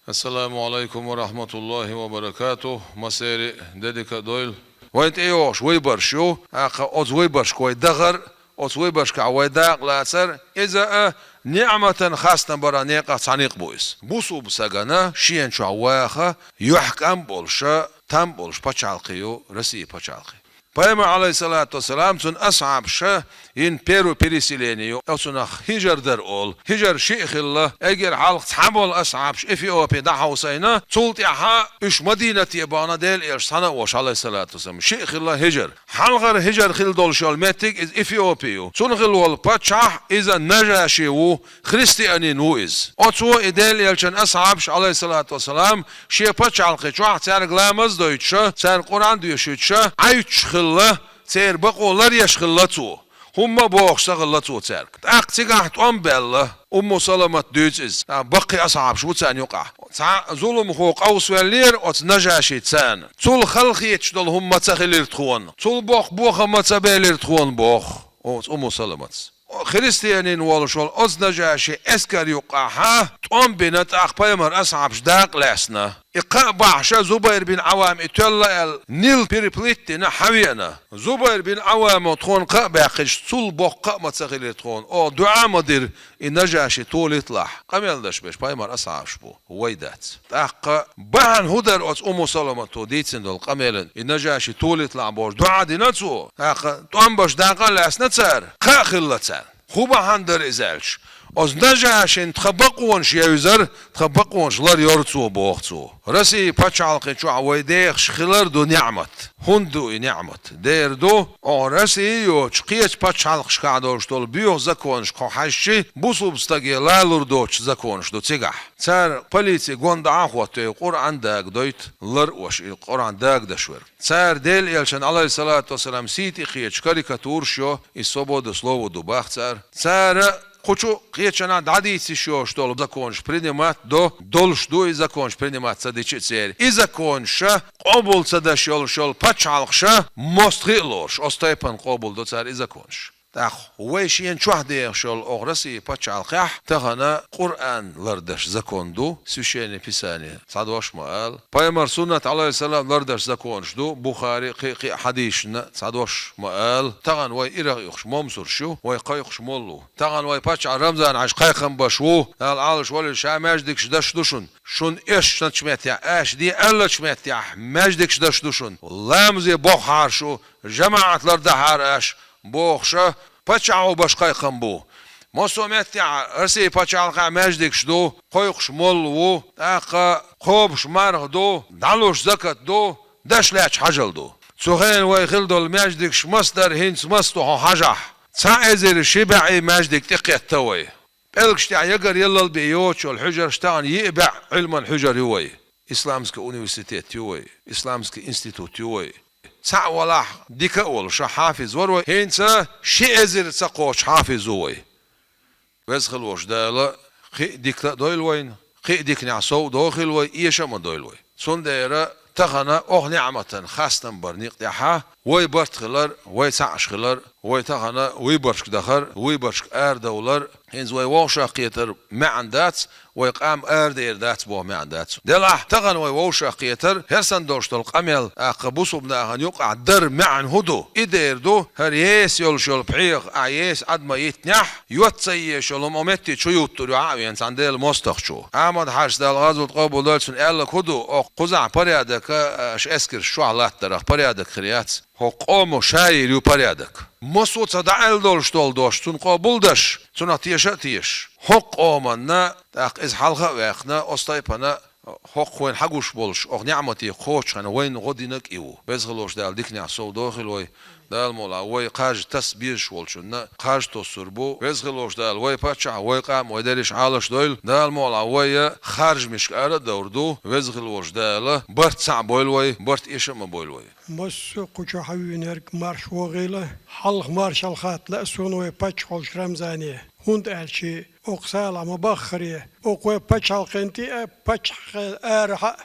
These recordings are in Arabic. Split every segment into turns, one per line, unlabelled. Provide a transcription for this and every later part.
السلام عليكم ورحمة الله وبركاته. مسيري ديدك دويل وانت ايوش ويبرشو اخا اوز ويبرش كوي دغر اوز ويبرش كعوي داق لاسر اذا نعمة خاصة برا نيقا صانيق بويس بوسو بساقنا شين شو عواخا يحكم بولشا تم بولش بچالقيو رسي بچالقي Пайгамбар алейхиссалату вассалам цун асхабша ин перу переселению цун хижр дар ол хижр шейхилла эгер халк цабол асхабш эфиопия да хаусайна цултиха үш мадинати ябана дел еш сана ваш алейхиссалату вассалам шейхилла хижр халгар хижр хил долшал метик из эфиопию цун хил вол пачах иза najashiu христианин уиз оцу идел елчен асхабш алейхиссалату вассалам шей пачалқи чуах цар гламаз дойча цар Qur'an дuyuşуча айч الله سير بقولر يشغلتو هم بوخشغلتو ترك اقتقحت بالله سلمة دوتز بقي اصعب شو تسان يقع ظلم خوق اوس ولير ات نجاشي تسان تول خلقي تشدل هم تخلير تخون تول بوخ ما تبالير تخون بوخ سلمة خريستيانين والشول از نجاشي اسكر يقعها بنت اخبايمر اصعب شداق لاسنا إقابع زبير بن عوام إتولى النيل بيربليتنا حوينا زبير بن عوام تخون قابعش طول بق ما تسخيل تخون أو دعاء مدير النجاشي طول يطلع قميل داش باش بايمر أصعب شبو ويدات تاق بعن هدر أت سلمة تو ديتسن دول قميل النجاشي طول يطلع بوش دعاء ديناتو تاق توم باش داقا لاسنا تسار قاخل تسار خوبا هندر إزالش از نجاشين تخبقونش يوزر تخبقونش لار يورتسو بوختسو رسي بچالقي چو عويديخ شخلر دو نعمت هندو نعمت دير دو او رسي يو چقيت بچالقش قادوش دول بيو زكونش قوحشي بوسو بستاقي لالور دوش زكونش دو تيقح تار بليتي قوند عخواتي قرآن داق دويت لر وش قرآن داق دشور تار ديل يلشن عليه الصلاة والسلام سيتي خيش كاريكاتور شو الصبود سلوو دو باخ تار Хочу речена дадиси шо что законш принимать до должду и законш принимать садичи церь и законша قبول садашол шол пачалхша мострилош остайпан قبول до царь и законш تاخ ويشين شوحدي شول أغرسي بتشالقح تغنى قرآن لردش زكوندو سوشيني بيساني صادوش مقال بايمر سنة عليه السلام لردش زكونش دو بخاري قي حديشنا صادوش مقال تغن وي إرغيخش ممسور شو وي قيخش مولو تغن وي بتشع رمزان عش قيخم بشو العالش ولي شا ماجدكش دش دوشن شون إيش نتشمتيع إيش دي ألا تشمتيع ماجدكش دش دوشن لامزي بوخار شو جماعة لردهار إيش بوخشة بچعو بشقاي قنبو موسوميت رسي بچعلقا مجدك شدو قيقش مولو اقا خوبش مرغ دو دالوش زكت دو دشلاش حجل دو سوخين ويخلدو المجدك مصدر هنس مستو حجح تساعزر شبعي مجدك تقيت توي بلقش تاع يقر يلا البيوت والحجر شتان يقبع علم الحجر هوي اسلامسك اونيفرسيتيت هوي اسلامسك انستيتوت هوي سع ولا ديك أول شا حافظ وروي هينسا شيء أزر سقوش حافظ وي وزخل وش دالا خي ديك دويل وين خي ديك نعسو داخل وي إيش ما دويل وي صن دايرة تغنى أغ نعمة خاصة برنيق دحا وي برت خلر وي سعش خلر وي تغنى وي برشك دخر وي برشك دولار هينز وي واشا قيتر معندات ويقام دير دات بو معندات دلع تغن وي واشا قيتر هرسن دوشت القمل قبوس ابن يقع در معن هدو إدير دو هريس يول شول بحيق عيس عد ما يتنح يوتسي شولم أمتي شو يوتر عاوين سانديل مستخشو عمد حاش دال غازو تقابل دالسن قالك هدو أو قزع بريادك اش اسكر شو علات ترخ بريادك خريات هو قوم شاير يو بريادك مصوت صدعال دولش دول دوش تون قابلدش تون تيش حق قومنا تاق إز حلقة ويقنا أستيبنا حق وين حقوش بولش أغ نعمتي خوش أنا وين غدينك إيو بزغلوش دال ديك نعسو داخل وي دال مولا وي قاج تسبيش ولشنا قاج تصربو بزغلوش دال وي باتشع وي قام ويدريش عالش دويل دال مولا وي خارج مش أرد دوردو بزغلوش دال برت سع بويل وي برت إيش ما بويل وي
مس قوچو حوينرك مارش وغيله حلق مارش الخات لأسون وي باتش خلش رمزانيه هند ألشي أقسال عم بخريه أقوى بتشال قنتي بتش أرح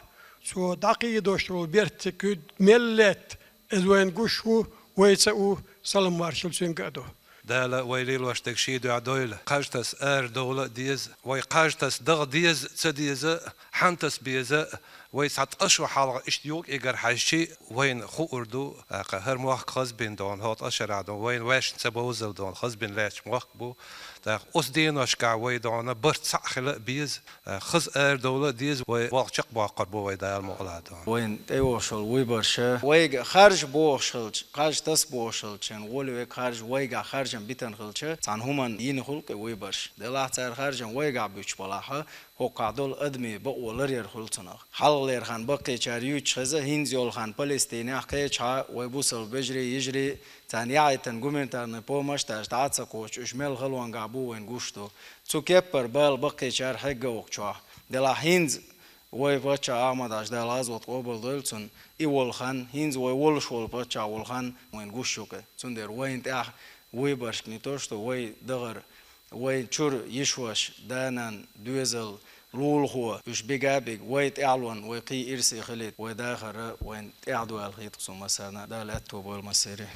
سو دقيقة شو بيرتكد ملت إذوين قشوا ويسأو سلام مارشل سنقدو
دالا ويليل واشتك شيدو عدويل قاجتس دولة ديز وي قاجتس دغ ديز تديز حنتس بيزا ويسعت أشو حلقة اشتيوك إيجار حاجي وين خو أردو هر موخ خز بين دون هات أشرع دون وين واش نسبوزل دون خز بين لاش موخ بو تا أس ديناش كع وي دون برت سخلة بيز خز دولة ديز وواقع باقر بو وي دال مقلاد
وين تيوشل ويبرشة ويجا خارج بوشل خارج تس بوشل شن ولي خارج ويجا خارج بيتن خلشة عن همان ين خلق ويبرش دلها تار خارج ويجا بيش بلاها هو قادول أدمي بقولر يرخلتنا حلل خان بقي شاريوش خزة هينزيول خان فلسطيني حكي شا ويبوسل بجري يجري تان يعيتن قومن تان بومش تاش تعاتس كوش إشمل خلوان قابو وين قوشتو تو كبر بال بقي شار حقه وقشوا دلها هينز ويبرشة آمد أش دلها زوت قبل دلتون إيول خان هينز ويولش والبرشة والخان وين قوشوك تندر وين تأخ ويبرش نيتوشتو وي دغر وين شور يشوش دانان دوزل لول هو وش بيجابيج ويت إعلون ويقي إرسي خليت وداخر وين إعدوا الخيط سو مسانا دا لا توبول مسيري